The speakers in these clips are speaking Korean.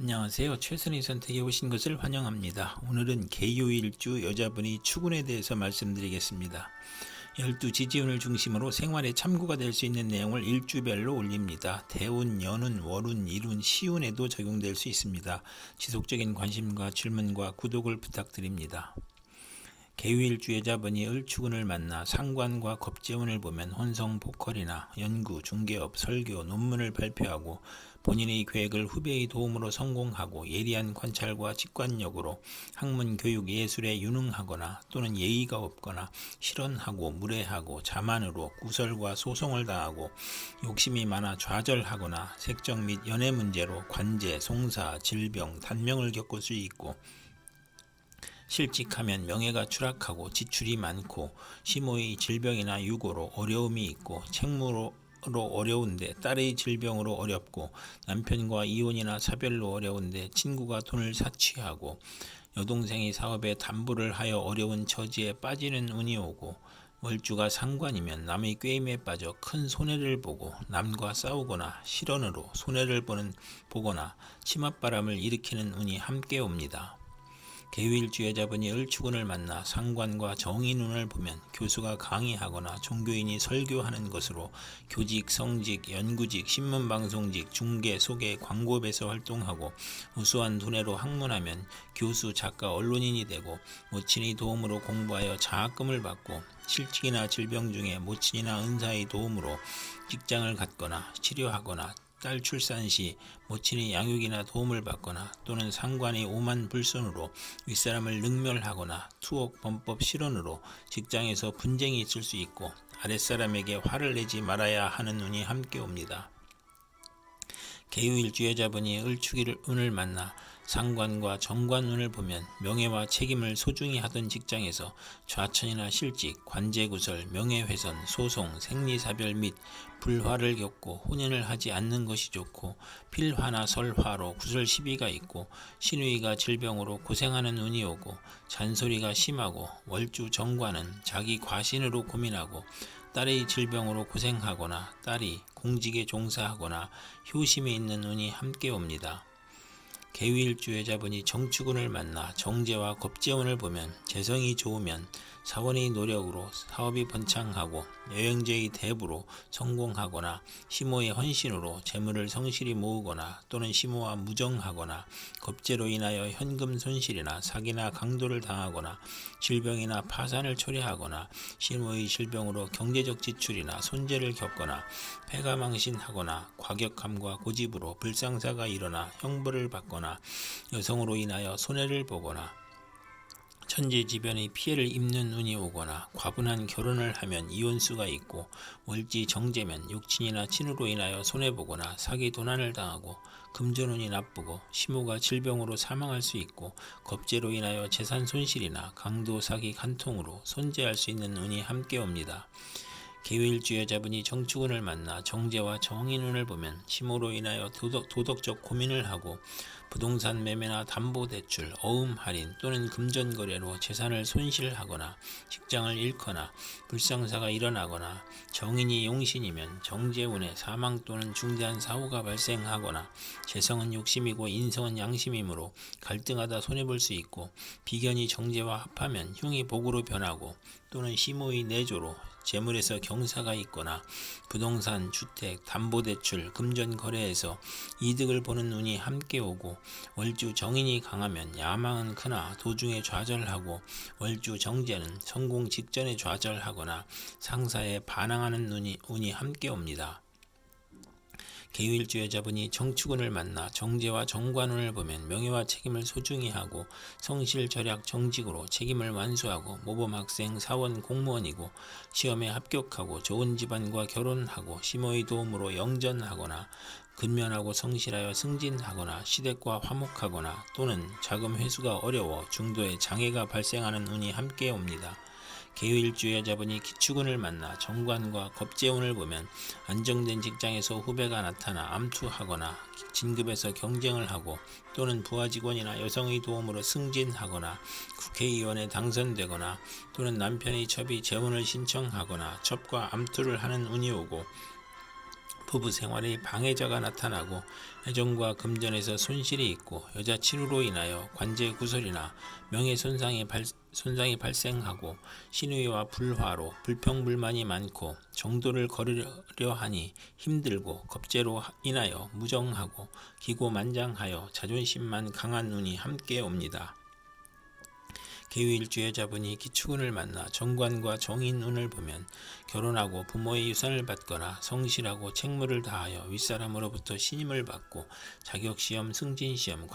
안녕하세요. 최선의 선택에 오신 것을 환영합니다. 오늘은 개요일주 여자분이 추군에 대해서 말씀드리겠습니다. 12지지운을 중심으로 생활에 참고가 될 수 있는 내용을 일주별로 올립니다. 대운, 연운, 월운, 일운, 시운에도 적용될 수 있습니다. 지속적인 관심과 질문과 구독을 부탁드립니다. 개요일주 여자분이 을추군을 만나 상관과 겁재운을 보면 혼성포컬이나 연구, 중개업, 설교, 논문을 발표하고 본인의 계획을 후배의 도움으로 성공하고 예리한 관찰과 직관력으로 학문, 교육, 예술에 유능하거나 또는 예의가 없거나 실언하고 무례하고 자만으로 구설과 소송을 당하고 욕심이 많아 좌절하거나 색적 및 연애 문제로 관제, 송사, 질병, 단명을 겪을 수 있고 실직하면 명예가 추락하고 지출이 많고 시모의 질병이나 유고로 어려움이 있고 책무로 어려운데 딸의 질병으로 어렵고 남편과 이혼이나 사별로 어려운데 친구가 돈을 사취하고 여동생이 사업에 담보를 하여 어려운 처지에 빠지는 운이 오고 월주가 상관이면 남의 꾀임에 빠져 큰 손해를 보고 남과 싸우거나 실언으로 손해를 보거나 치맛바람을 일으키는 운이 함께 옵니다. 개요일주 여자분이 을추군을 만나 상관과 정인운을 보면 교수가 강의하거나 종교인이 설교하는 것으로 교직, 성직, 연구직, 신문방송직, 중개, 소개, 광고업에서 활동하고 우수한 두뇌로 학문하면 교수, 작가, 언론인이 되고 모친의 도움으로 공부하여 장학금을 받고 실직이나 질병 중에 모친이나 은사의 도움으로 직장을 갖거나 치료하거나 딸 출산 시 모친의 양육이나 도움을 받거나 또는 상관의 오만 불손으로 윗사람을 능멸하거나 투옥 범법 실언으로 직장에서 분쟁이 있을 수 있고 아랫사람에게 화를 내지 말아야 하는 운이 함께 옵니다. 개요일주 여자분이 을축일운을 만나 상관과 정관운을 보면 명예와 책임을 소중히 하던 직장에서 좌천이나 실직, 관제구설, 명예훼손, 소송, 생리사별 및 불화를 겪고 혼인을 하지 않는 것이 좋고 필화나 설화로 구설 시비가 있고 신우이가 질병으로 고생하는 운이 오고 잔소리가 심하고 월주 정관은 자기 과신으로 고민하고 딸의 질병으로 고생하거나 딸이 공직에 종사하거나 효심이 있는 운이 함께 옵니다. 개요일주 여자분이 정축운을 만나 정제와 겁재운을 보면 재성이 좋으면 사원의 노력으로 사업이 번창하고 여행제의 대부로 성공하거나 시모의 헌신으로 재물을 성실히 모으거나 또는 시모와 무정하거나 겁재로 인하여 현금 손실이나 사기나 강도를 당하거나 질병이나 파산을 초래하거나 시모의 질병으로 경제적 지출이나 손재를 겪거나 패가망신하거나 과격함과 고집으로 불상사가 일어나 형벌을 받거나 여성으로 인하여 손해를 보거나 천재지변의 피해를 입는 운이 오거나 과분한 결혼을 하면 이혼수가 있고 월지 정제면 육친이나 친으로 인하여 손해보거나 사기 도난을 당하고 금전운이 나쁘고 시모가 질병으로 사망할 수 있고 겁재로 인하여 재산 손실이나 강도 사기 간통으로 손재할 수 있는 운이 함께 옵니다. 개요일주 여자분이 정축운을 만나 정제와 정인운을 보면 시모로 인하여 도덕적 고민을 하고 부동산 매매나 담보대출, 어음 할인 또는 금전거래로 재산을 손실하거나 직장을 잃거나 불상사가 일어나거나 정인이 용신이면 정제운에 사망 또는 중대한 사고가 발생하거나 재성은 욕심이고 인성은 양심이므로 갈등하다 손해볼 수 있고 비견이 정제와 합하면 흉이 복으로 변하고 또는 시모의 내조로 재물에서 경사가 있거나 부동산, 주택, 담보대출, 금전거래에서 이득을 보는 운이 함께 오고 월주 정인이 강하면 야망은 크나 도중에 좌절하고 월주 정제는 성공 직전에 좌절하거나 상사에 반항하는 운이 함께 옵니다. 개요일주 여자분이 정축운을 만나 정제와 정관운을 보면 명예와 책임을 소중히 하고 성실, 절약, 정직으로 책임을 완수하고 모범학생, 사원, 공무원이고 시험에 합격하고 좋은 집안과 결혼하고 시모의 도움으로 영전하거나 근면하고 성실하여 승진하거나 시댁과 화목하거나 또는 자금 회수가 어려워 중도에 장애가 발생하는 운이 함께 옵니다. 개요일주 여자분이 기축운을 만나 정관과 겁재운을 보면 안정된 직장에서 후배가 나타나 암투하거나 진급에서 경쟁을 하고 또는 부하 직원이나 여성의 도움으로 승진하거나 국회의원에 당선되거나 또는 남편의 첩이 재혼을 신청하거나 첩과 암투를 하는 운이 오고 부부 생활에 방해자가 나타나고 애정과 금전에서 손실이 있고 여자친구로 인하여 관제 구설이나 명예 손상이 발생하고 신우이와 불화로 불평불만이 많고 정도를 거르려 하니 힘들고 겁제로 인하여 무정하고 기고만장하여 자존심만 강한 운이 함께 옵니다. 계유일주 여자분이 기축운을 만나 정관과 정인운을 보면 결혼하고 부모의 유산을 받거나 성실하고 책무를 다하여 윗사람으로부터 신임을 받고 자격시험, 승진시험,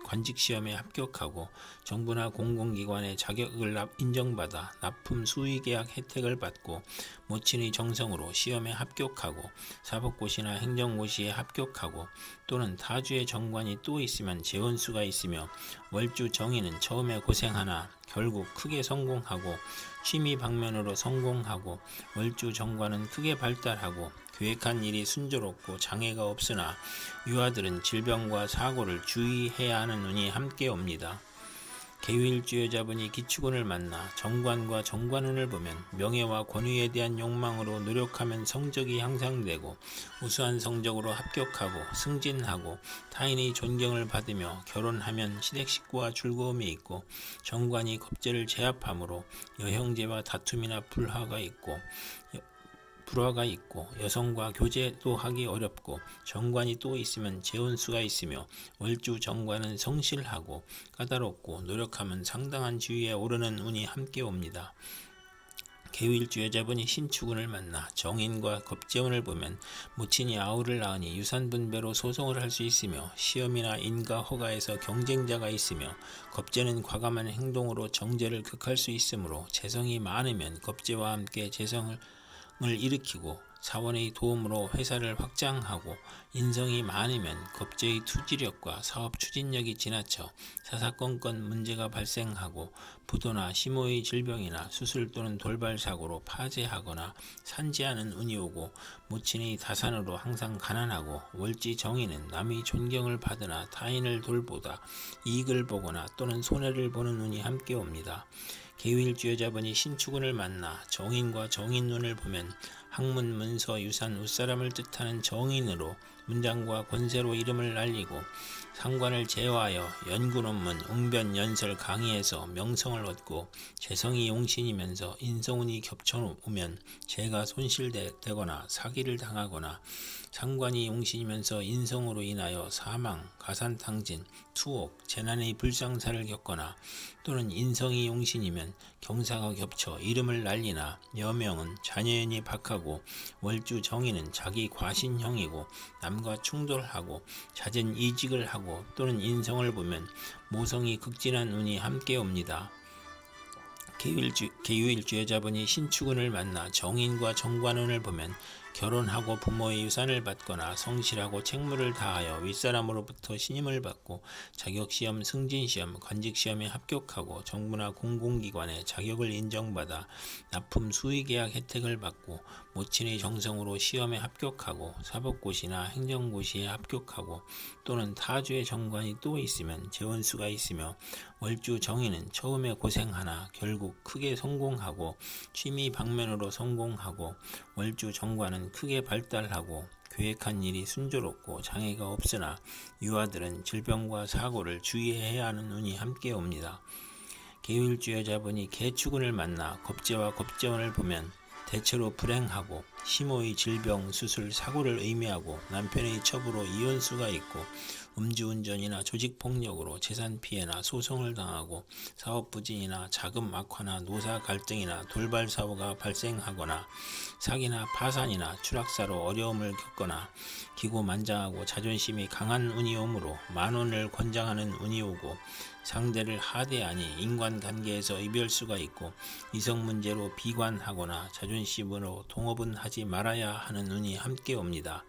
관직시험에 합격하고 정부나 공공기관의 자격을 인정받아 납품 수의계약 혜택을 받고 모친의 정성으로 시험에 합격하고 사법고시나 행정고시에 합격하고 또는 타주의 정관이 또 있으면 재원수가 있으며 월주 정인은 처음에 고생하나 결국 크게 성공하고 취미 방면으로 성공하고 월주 정관은 크게 발달하고 계획한 일이 순조롭고 장애가 없으나 유아들은 질병과 사고를 주의해야 하는 운이 함께 옵니다. 계유일주 여자분이 기축운을 만나 정관과 정관운을 보면 명예와 권위에 대한 욕망으로 노력하면 성적이 향상되고 우수한 성적으로 합격하고 승진하고 타인의 존경을 받으며 결혼하면 시댁식구와 즐거움이 있고 정관이 겁재를 제압하므로 여형제와 다툼이나 불화가 있고 여성과 교제도 하기 어렵고 정관이 또 있으면 재혼수가 있으며 월주 정관은 성실하고 까다롭고 노력하면 상당한 지위에 오르는 운이 함께 옵니다. 계유일주 여자분이 신축운을 만나 정인과 겁재운을 보면 모친이 아우를 낳으니 유산분배로 소송을 할 수 있으며 시험이나 인가 허가에서 경쟁자가 있으며 겁재는 과감한 행동으로 정제를 극할 수 있으므로 재성이 많으면 겁재와 함께 재성을 일으키고 사원의 도움으로 회사를 확장하고 인성이 많으면 겁재의 투지력과 사업 추진력이 지나쳐 사사건건 문제가 발생하고 부도나 심호의 질병이나 수술 또는 돌발 사고로 파재하거나 산재하는 운이 오고 모친의 다산으로 항상 가난하고 월지 정인은 남의 존경을 받으나 타인을 돌보다 이익을 보거나 또는 손해를 보는 운이 함께 옵니다. 계유일주 여자분이 신축운을 만나 정인과 정인운을 보면 학문, 문서, 유산, 웃사람을 뜻하는 정인으로 문장과 권세로 이름을 날리고 상관을 제어하여 연구 논문, 웅변, 연설, 강의에서 명성을 얻고 재성이 용신이면서 인성운이 겹쳐오면 재가 손실되거나 사기를 당하거나 상관이 용신이면서 인성으로 인하여 사망, 가산탕진, 투옥, 재난의 불상사를 겪거나 또는 인성이 용신이면 경사가 겹쳐 이름을 날리나 여명은 자녀연이 박하고 월주 정인은 자기 과신형이고 남과 충돌하고 잦은 이직을 하고 또는 인성을 보면 모성이 극진한 운이 함께 옵니다. 계유일주 여자분이 신축운을 만나 정인과 정관운을 보면 결혼하고 부모의 유산을 받거나 성실하고 책무를 다하여 윗사람으로부터 신임을 받고 자격시험, 승진시험, 관직시험에 합격하고 정부나 공공기관의 자격을 인정받아 납품 수의계약 혜택을 받고 모친의 정성으로 시험에 합격하고 사법고시나 행정고시에 합격하고 또는 타주의 정관이 또 있으면 재원수가 있으며 월주 정인은 처음에 고생하나 결국 크게 성공하고 취미 방면으로 성공하고 월주 정관은 크게 발달하고 계획한 일이 순조롭고 장애가 없으나 유아들은 질병과 사고를 주의해야 하는 운이 함께 옵니다. 계유일주 여자분이 개축운을 만나 겁재와 겁재운을 보면 대체로 불행하고 심호의 질병, 수술, 사고를 의미하고 남편의 첩으로 이혼수가 있고 음주운전이나 조직폭력으로 재산피해나 소송을 당하고 사업부진이나 자금 악화나 노사 갈등이나 돌발 사고가 발생하거나 사기나 파산이나 추락사로 어려움을 겪거나 기고만장하고 자존심이 강한 운이 오므로 만원을 권장하는 운이 오고 상대를 하대하니 인간관계에서 이별수가 있고 이성문제로 비관하거나 자존심으로 동업은 하지 말아야 하는 운이 함께 옵니다.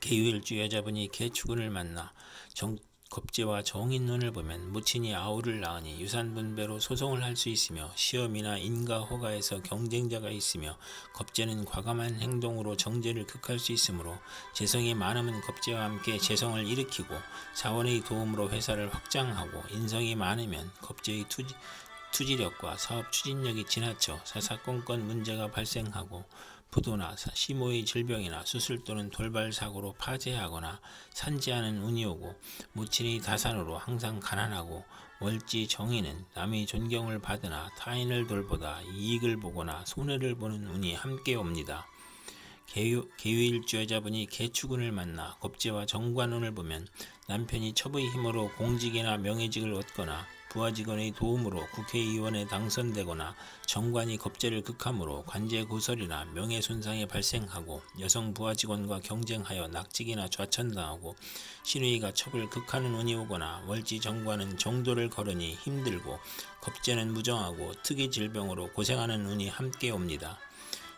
계유일주 여자분이 개축운을 만나 겁재와 정인운을 보면 모친이 아우를 낳으니 유산분배로 소송을 할 수 있으며 시험이나 인가 허가에서 경쟁자가 있으며 겁재는 과감한 행동으로 정제를 극할 수 있으므로 재성이 많으면 겁재와 함께 재성을 일으키고 사원의 도움으로 회사를 확장하고 인성이 많으면 겁재의 투지력과 사업 추진력이 지나쳐 사사건건 문제가 발생하고 부도나 심호의 질병이나 수술 또는 돌발 사고로 파재하거나 산지하는 운이 오고, 무친이 다산으로 항상 가난하고, 월지 정인은 남의 존경을 받으나 타인을 돌보다 이익을 보거나 손해를 보는 운이 함께 옵니다. 계유일주 여자분이 개축운을 만나 겁재와 정관운을 보면 남편이 첩의 힘으로 공직이나 명예직을 얻거나, 부하직원의 도움으로 국회의원에 당선되거나, 정관이 겁재를 극함으로 관제고설이나 명예손상이 발생하고, 여성 부하직원과 경쟁하여 낙직이나 좌천당하고, 신의가 첩을 극하는 운이 오거나, 월지 정관은 정도를 걸으니 힘들고, 겁재는 무정하고 특이 질병으로 고생하는 운이 함께 옵니다.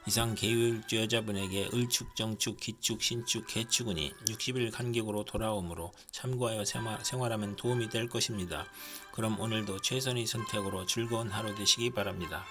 이상 계유일주 여자분에게 을축, 정축, 기축, 신축, 개축운이 60일 간격으로 돌아오므로 참고하여 생활하면 도움이 될 것입니다. 그럼 오늘도 최선의 선택으로 즐거운 하루 되시기 바랍니다.